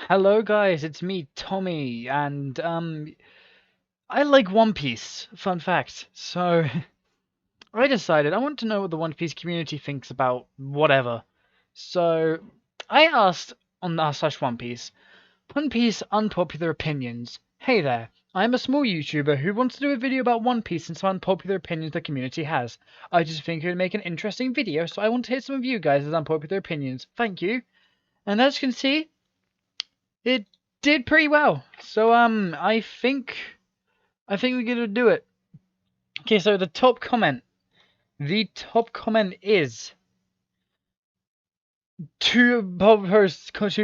Hello guys, it's me, Tommy, and I like One Piece. Fun fact. So I decided I want to know what the One Piece community thinks about whatever. So I asked on r One Piece, One Piece unpopular opinions. Hey there, I'm a small YouTuber who wants to do a video about One Piece and some unpopular opinions the community has. I just think it would make an interesting video, so I want to hear some of you guys' unpopular opinions. Thank you. And as you can see, it did pretty well. So I think we're gonna do it. Okay, so the top comment. The top comment is two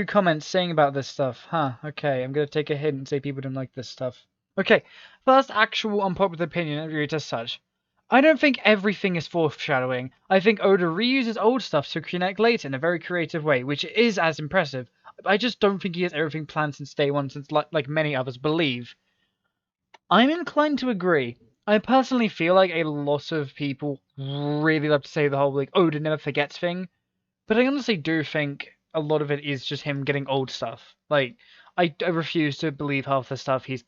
comments saying about this stuff. Huh, okay, I'm gonna take a hint and say people don't like this stuff. Okay, first actual unpopular opinion and read as such. I don't think everything is foreshadowing. I think Oda reuses old stuff to connect later in a very creative way, which is as impressive. I just don't think he has everything planned since day one, since like many others believe. I'm inclined to agree. I personally feel like a lot of people really love to say the whole like Oda never forgets thing, but I honestly do think a lot of it is just him getting old stuff. Like I refuse to believe half the stuff he's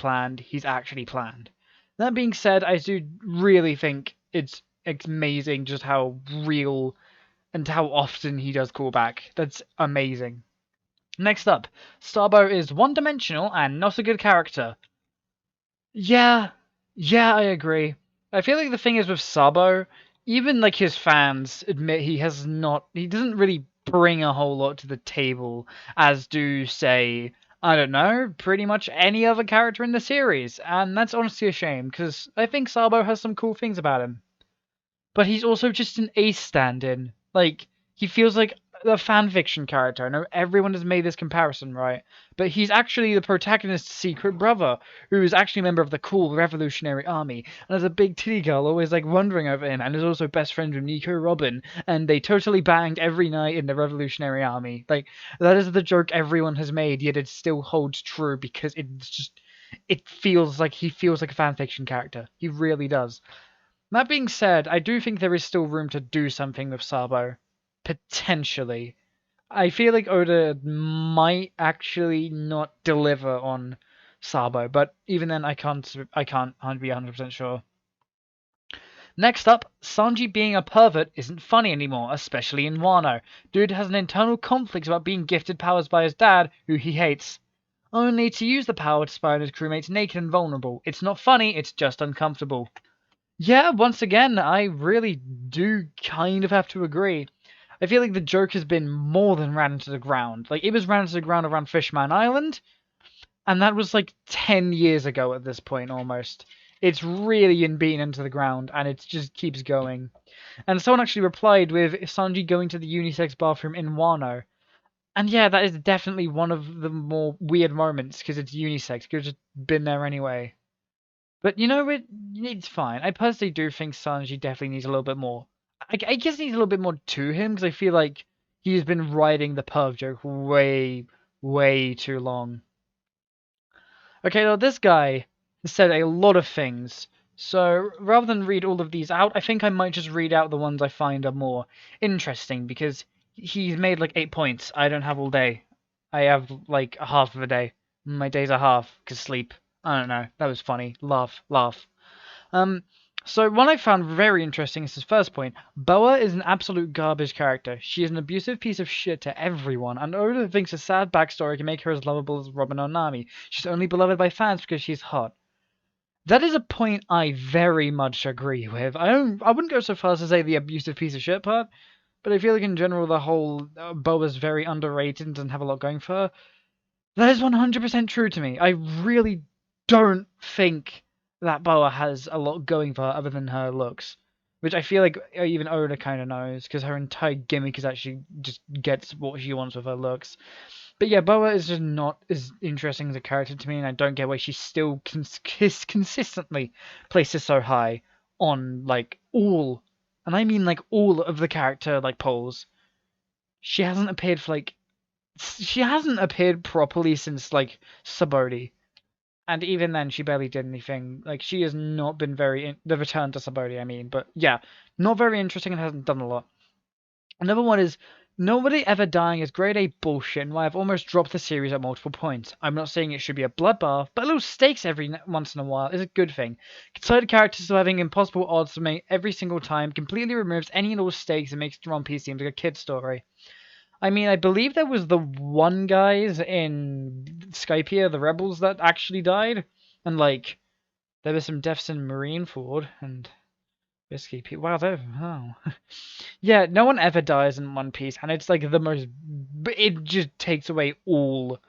actually planned. That being said, I do really think it's amazing just how real and how often he does call back. That's amazing. Next up, Starbo is one-dimensional and not a good character. Yeah, yeah, I agree. I feel like the thing is with Sabo, even like his fans admit he doesn't really bring a whole lot to the table, as do say, I don't know, pretty much any other character in the series, and that's honestly a shame because I think Sabo has some cool things about him, but he's also just an ace stand-in. Like, he feels like a fan fiction character. I know everyone has made this comparison, right? But he's actually the protagonist's secret brother, who is actually a member of the cool Revolutionary Army, and has a big titty girl always like wondering over him, and is also best friends with Nico Robin, and they totally banged every night in the Revolutionary Army. Like, that is the joke everyone has made, yet it still holds true because it feels like he feels like a fan fiction character. He really does. That being said, I do think there is still room to do something with Sabo. Potentially. I feel like Oda might actually not deliver on Sabo, but even then I can't be 100% sure. Next up, Sanji being a pervert isn't funny anymore, especially in Wano. Dude has an internal conflict about being gifted powers by his dad, who he hates. Only to use the power to spy on his crewmates naked and vulnerable. It's not funny, it's just uncomfortable. Yeah, once again, I really do kind of have to agree. I feel like the joke has been more than ran into the ground. Like, it was ran into the ground around Fishman Island, and that was like 10 years ago at this point almost. It's really been beaten into the ground, and it just keeps going. And someone actually replied with Sanji going to the unisex bathroom in Wano. And yeah, that is definitely one of the more weird moments, because it's unisex. Could have just been there anyway. But you know, it's fine. I personally do think Sanji definitely needs a little bit more. I guess he needs a little bit more to him because I feel like he's been riding the perv joke way, way too long. Okay, now this guy has said a lot of things. So rather than read all of these out, I think I might just read out the ones I find are more interesting because he's made like 8 points. I don't have all day. I have like a half of a day. My days are half because sleep. I don't know. That was funny. Laugh, laugh. Um, so one I found very interesting is his first point. Boa is an absolute garbage character. She is an abusive piece of shit to everyone, and Oda thinks a sad backstory can make her as lovable as Robin or Nami. She's only beloved by fans because she's hot. That is a point I very much agree with. I wouldn't go so far as to say the abusive piece of shit part, but I feel like in general the whole Boa's very underrated and doesn't have a lot going for her. That is 100% true to me. I really don't think that Boa has a lot going for her other than her looks. Which I feel like even Oda kind of knows, because her entire gimmick is actually just gets what she wants with her looks. But yeah, Boa is just not as interesting as a character to me, and I don't get why she still consistently places so high on, like, all, and I mean, like, all of the character, like, polls. She hasn't appeared for, like, she hasn't appeared properly since like Sabaody, and even then she barely did anything. Like she has not been the return to Sabaody, I mean, but yeah, not very interesting and hasn't done a lot. Another one is Nobody ever dying is grade A bullshit, and why I've almost dropped the series at multiple points. I'm not saying it should be a bloodbath, but a little stakes once in a while is a good thing. Side characters having impossible odds to make every single time completely removes any and all stakes and makes One Piece seem like a kid's story. I mean, I believe there was the one guys in Skypiea, the rebels, that actually died, and like there was some deaths in Marineford and Whiskey Pete. Wow, oh. Yeah, no one ever dies in One Piece, and it's like the most. It just takes away all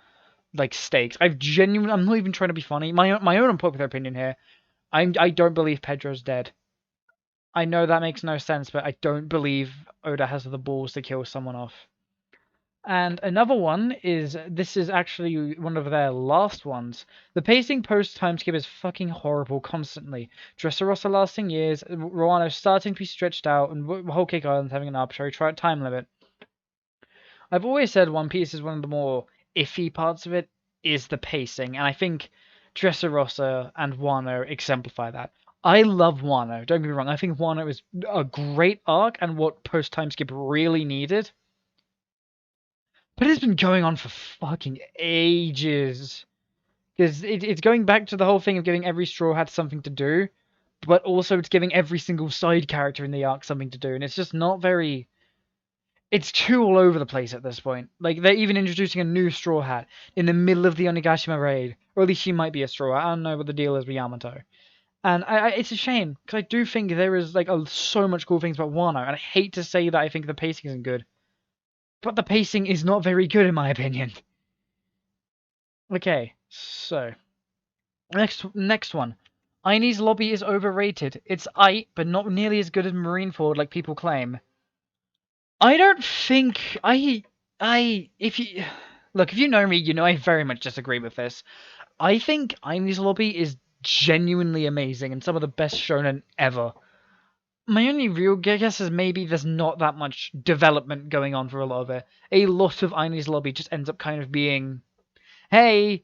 like stakes. I'm not even trying to be funny. My own unpopular opinion here. I don't believe Pedro's dead. I know that makes no sense, but I don't believe Oda has the balls to kill someone off. And another one is this is actually one of their last ones. The pacing post time skip is fucking horrible constantly. Dressrosa lasting years, Wano starting to be stretched out, and Whole Cake Island having an arbitrary time limit. I've always said One Piece is one of the more iffy parts of it is the pacing, and I think Dressrosa and Wano exemplify that. I love Wano, don't get me wrong. I think Wano is a great arc and what post time skip really needed. But it's been going on for fucking ages. Because it's going back to the whole thing of giving every Straw Hat something to do, but also it's giving every single side character in the arc something to do, and it's just not very. It's too all over the place at this point. Like, they're even introducing a new Straw Hat in the middle of the Onigashima raid. Or at least she might be a Straw Hat. I don't know what the deal is with Yamato. And it's a shame, because I do think there is, like, so much cool things about Wano, and I hate to say that I think the pacing isn't good. But the pacing is not very good, in my opinion. Okay, so next one. Aine's lobby is overrated. It's aight, but not nearly as good as Marineford like people claim. I don't think if you look, if you know me, you know I very much disagree with this. I think Aine's lobby is genuinely amazing and some of the best shonen ever. My only real guess is maybe there's not that much development going on for a lot of it. A lot of Aine's lobby just ends up kind of being, hey,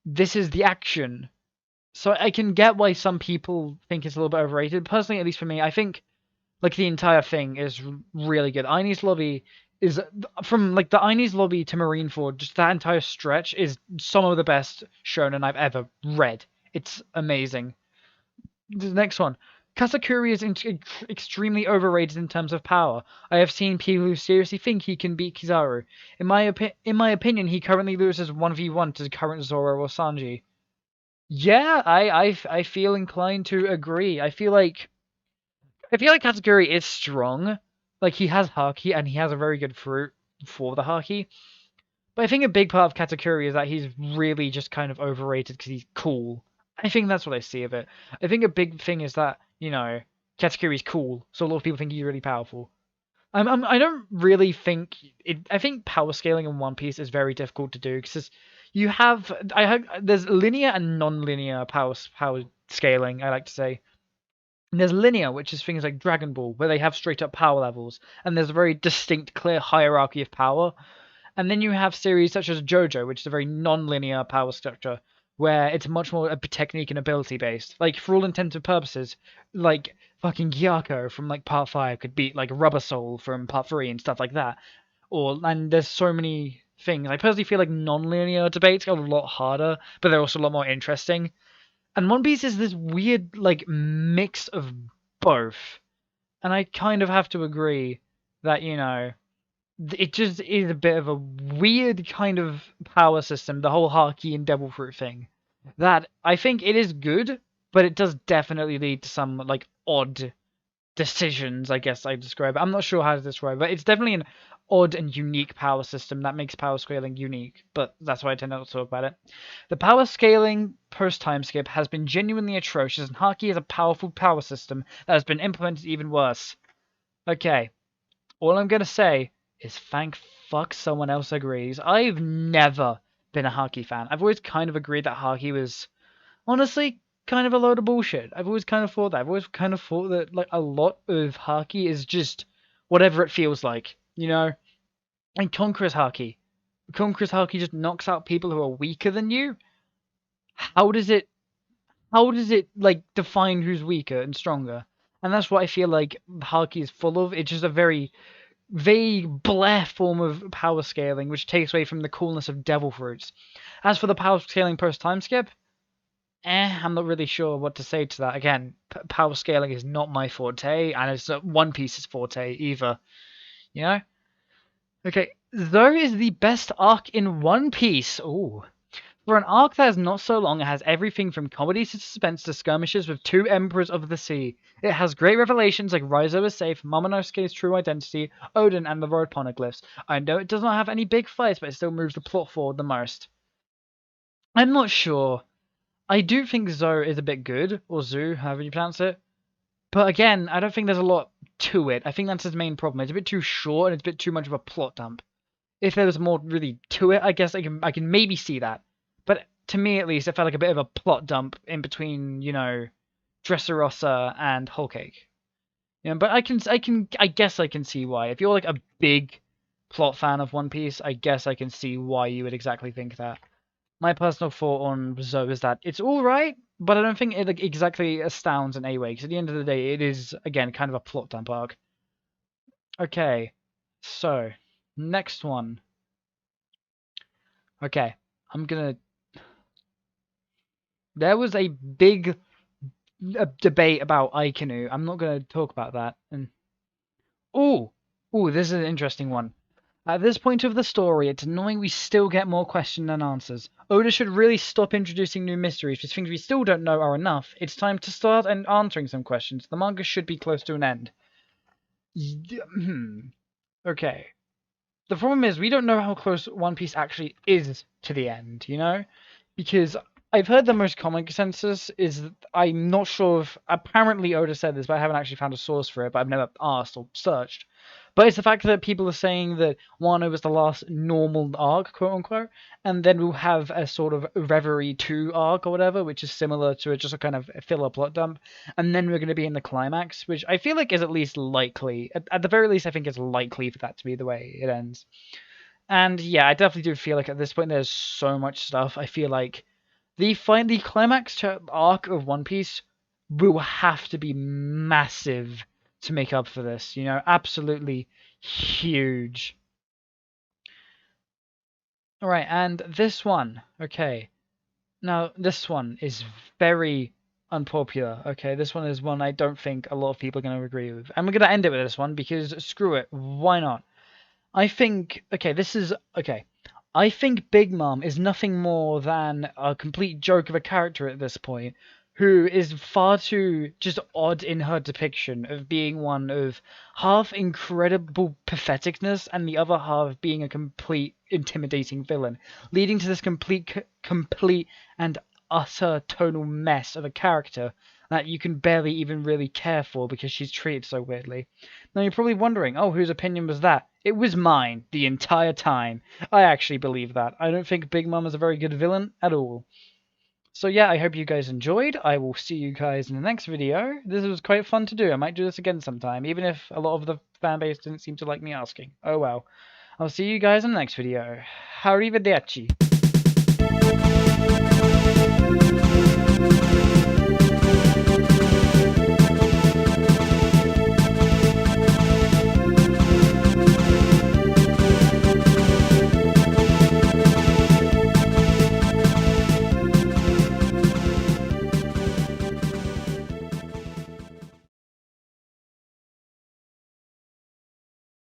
this is the action. So I can get why some people think it's a little bit overrated. Personally, at least for me, I think like the entire thing is really good. Aine's Lobby is from like the Aine's Lobby to Marineford, just that entire stretch is some of the best shonen I've ever read. It's amazing. The next one. Katakuri is extremely overrated in terms of power. I have seen people who seriously think he can beat Kizaru. In my opinion, he currently loses 1v1 to current Zoro or Sanji. Yeah, I feel inclined to agree. I feel like Katakuri is strong. Like he has Haki and he has a very good fruit for the Haki. But I think a big part of Katakuri is that he's really just kind of overrated because he's cool. I think that's what I see of it. I think a big thing is that, Katakuri's cool, so a lot of people think he's really powerful. I don't really think it. I think power scaling in One Piece is very difficult to do because there's linear and non-linear power scaling. I like to say. And there's linear, which is things like Dragon Ball, where they have straight up power levels, and there's a very distinct, clear hierarchy of power. And then you have series such as JoJo, which is a very non-linear power structure, where it's much more technique and ability based. Like for all intents and purposes, like fucking Gyako from like Part 5 could beat like Rubber Soul from Part 3 and stuff like that. And there's so many things. I personally feel like non-linear debates are a lot harder, but they're also a lot more interesting. And One Piece is this weird like mix of both. And I kind of have to agree that, it just is a bit of a weird kind of power system, the whole Haki and Devil Fruit thing. That I think it is good, but it does definitely lead to some like odd decisions, I guess I describe it. I'm not sure how to describe it, but it's definitely an odd and unique power system that makes power scaling unique, but that's why I tend not to talk about it. The power scaling post time skip has been genuinely atrocious, and Haki is a powerful power system that has been implemented even worse. Okay, all I'm gonna say is thank fuck someone else agrees. I've never been a Haki fan. I've always kind of agreed that Haki was honestly kind of a load of bullshit. I've always kind of thought that. I've always kind of thought that like a lot of Haki is just whatever it feels like, And Conqueror's Haki just knocks out people who are weaker than you. How does it like define who's weaker and stronger? And that's what I feel like Haki is full of. It's just a very vague, bleh form of power scaling, which takes away from the coolness of devil fruits. As for the power scaling post time skip, I'm not really sure what to say to that. Again, power scaling is not my forte, and it's not One Piece's forte either. You know? Okay, Zoro is the best arc in One Piece. Ooh. For an arc that is not so long, it has everything from comedy to suspense to skirmishes with two Emperors of the Sea. It has great revelations like Raizo is safe, Momonosuke's true identity, Odin, and the road poneglyphs. I know it does not have any big fights, but it still moves the plot forward the most. I'm not sure. I do think Zo is a bit good, or Zoo, however you pronounce it. But again, I don't think there's a lot to it. I think that's his main problem. It's a bit too short and it's a bit too much of a plot dump. If there was more really to it, I guess I can maybe see that. But to me at least, it felt like a bit of a plot dump in between, Dressrosa and Whole Cake. But I guess I can see why. If you're like a big plot fan of One Piece, I guess I can see why you would exactly think that. My personal thought on Zoe is that it's all right, but I don't think it like, exactly astounds in any way. Because at the end of the day, it is again kind of a plot dump arc. Okay, so next one. Okay, I'm gonna. There was a big debate about Aikinu. I'm not gonna talk about that. And this is an interesting one. At this point of the story, it's annoying we still get more questions than answers. Oda should really stop introducing new mysteries, because things we still don't know are enough. It's time to start and answering some questions. The manga should be close to an end. Okay. The problem is we don't know how close One Piece actually is to the end, Because I've heard the most common consensus is that I'm not sure if apparently Oda said this, but I haven't actually found a source for it, but I've never asked or searched. But it's the fact that people are saying that Wano was the last normal arc, quote unquote, and then we'll have a sort of Reverie 2 arc or whatever, which is similar to just a kind of filler plot dump, and then we're going to be in the climax, which I feel like is at least likely. At the very least, I think it's likely for that to be the way it ends. And yeah, I definitely do feel like at this point there's so much stuff. I feel like the climax arc of One Piece will have to be massive to make up for this. Absolutely huge. All right, and this one. Okay, now this one is very unpopular. Okay, this one is one I don't think a lot of people are going to agree with. And we're going to end it with this one because screw it, why not? I think, I think Big Mom is nothing more than a complete joke of a character at this point, who is far too just odd in her depiction of being one of half incredible patheticness and the other half being a complete intimidating villain, leading to this complete and utter tonal mess of a character that you can barely even really care for because she's treated so weirdly. Now you're probably wondering, oh, whose opinion was that? It was mine the entire time. I actually believe that. I don't think Big Mom is a very good villain at all. So yeah, I hope you guys enjoyed. I will see you guys in the next video. This was quite fun to do. I might do this again sometime, even if a lot of the fanbase didn't seem to like me asking. Oh well. I'll see you guys in the next video. Arrivederci.